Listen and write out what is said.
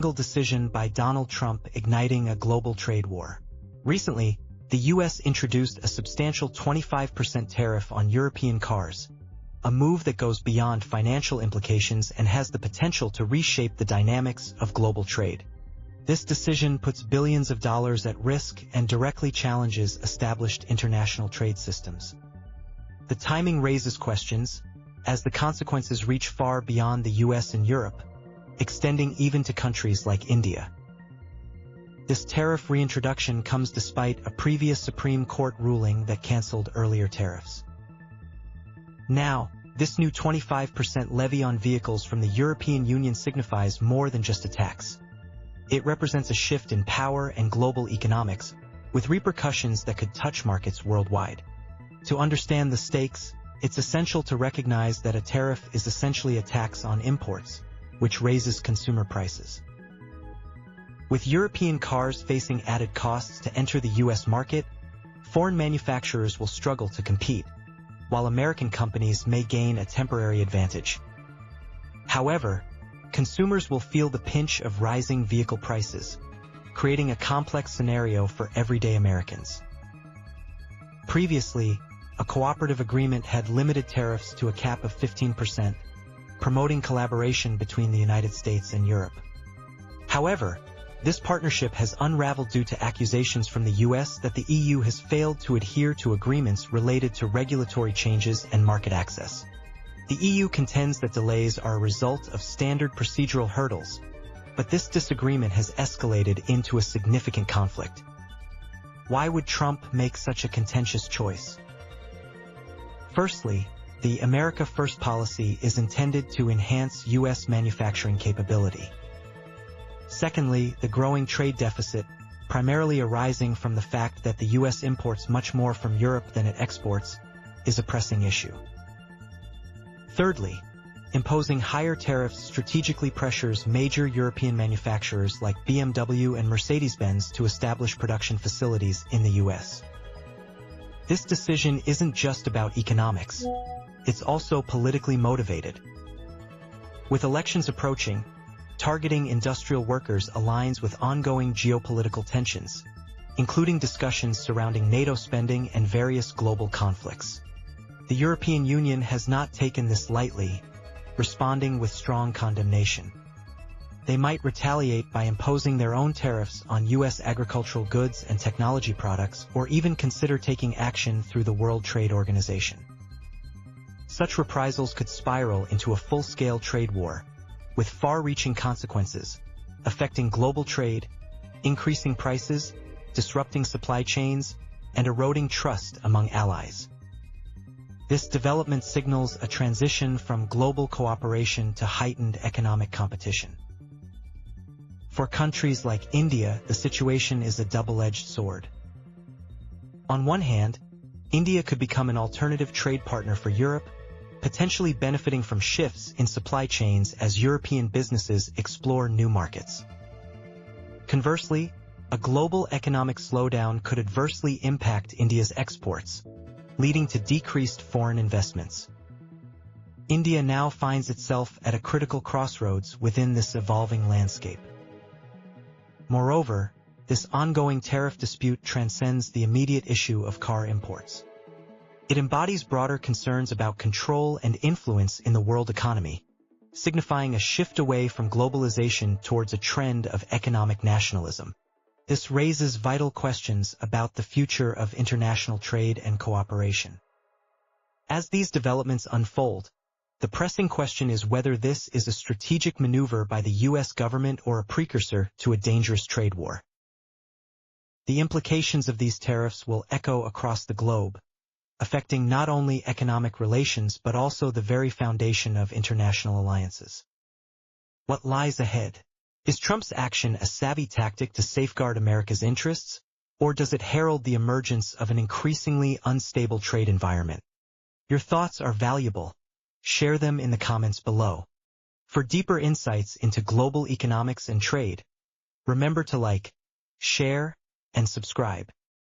single decision by Donald Trump igniting a global trade war. Recently, the U.S. introduced a substantial 25% tariff on European cars, a move that goes beyond financial implications and has the potential to reshape the dynamics of global trade. This decision puts billions of dollars at risk and directly challenges established international trade systems. The timing raises questions, as the consequences reach far beyond the US and Europe, extending even to countries like India. This tariff reintroduction comes despite a previous Supreme Court ruling that canceled earlier tariffs. Now, this new 25% levy on vehicles from the European Union signifies more than just a tax. It represents a shift in power and global economics, with repercussions that could touch markets worldwide. To understand the stakes, it's essential to recognize that a tariff is essentially a tax on imports, which raises consumer prices. With European cars facing added costs to enter the US market, foreign manufacturers will struggle to compete, while American companies may gain a temporary advantage. However, consumers will feel the pinch of rising vehicle prices, creating a complex scenario for everyday Americans. Previously, a cooperative agreement had limited tariffs to a cap of 15%, promoting collaboration between the United States and Europe. However, this partnership has unraveled due to accusations from the US that the EU has failed to adhere to agreements related to regulatory changes and market access. The EU contends that delays are a result of standard procedural hurdles, but this disagreement has escalated into a significant conflict. Why would Trump make such a contentious choice? Firstly, the America First policy is intended to enhance US manufacturing capability. Secondly, the growing trade deficit, primarily arising from the fact that the US imports much more from Europe than it exports, is a pressing issue. Thirdly, imposing higher tariffs strategically pressures major European manufacturers like BMW and Mercedes-Benz to establish production facilities in the US. This decision isn't just about economics, it's also politically motivated. With elections approaching, targeting industrial workers aligns with ongoing geopolitical tensions, including discussions surrounding NATO spending and various global conflicts. The European Union has not taken this lightly, responding with strong condemnation. They might retaliate by imposing their own tariffs on US agricultural goods and technology products, or even consider taking action through the World Trade Organization. Such reprisals could spiral into a full-scale trade war, with far-reaching consequences, affecting global trade, increasing prices, disrupting supply chains, and eroding trust among allies. This development signals a transition from global cooperation to heightened economic competition. For countries like India, the situation is a double-edged sword. On one hand, India could become an alternative trade partner for Europe, potentially benefiting from shifts in supply chains as European businesses explore new markets. Conversely, a global economic slowdown could adversely impact India's exports, leading to decreased foreign investments. India now finds itself at a critical crossroads within this evolving landscape. Moreover, this ongoing tariff dispute transcends the immediate issue of car imports. It embodies broader concerns about control and influence in the world economy, signifying a shift away from globalization towards a trend of economic nationalism. This raises vital questions about the future of international trade and cooperation. As these developments unfold, the pressing question is whether this is a strategic maneuver by the US government or a precursor to a dangerous trade war. The implications of these tariffs will echo across the globe, affecting not only economic relations but also the very foundation of international alliances. What lies ahead? Is Trump's action a savvy tactic to safeguard America's interests, or does it herald the emergence of an increasingly unstable trade environment? Your thoughts are valuable. Share them in the comments below. For deeper insights into global economics and trade, remember to like, share, and subscribe.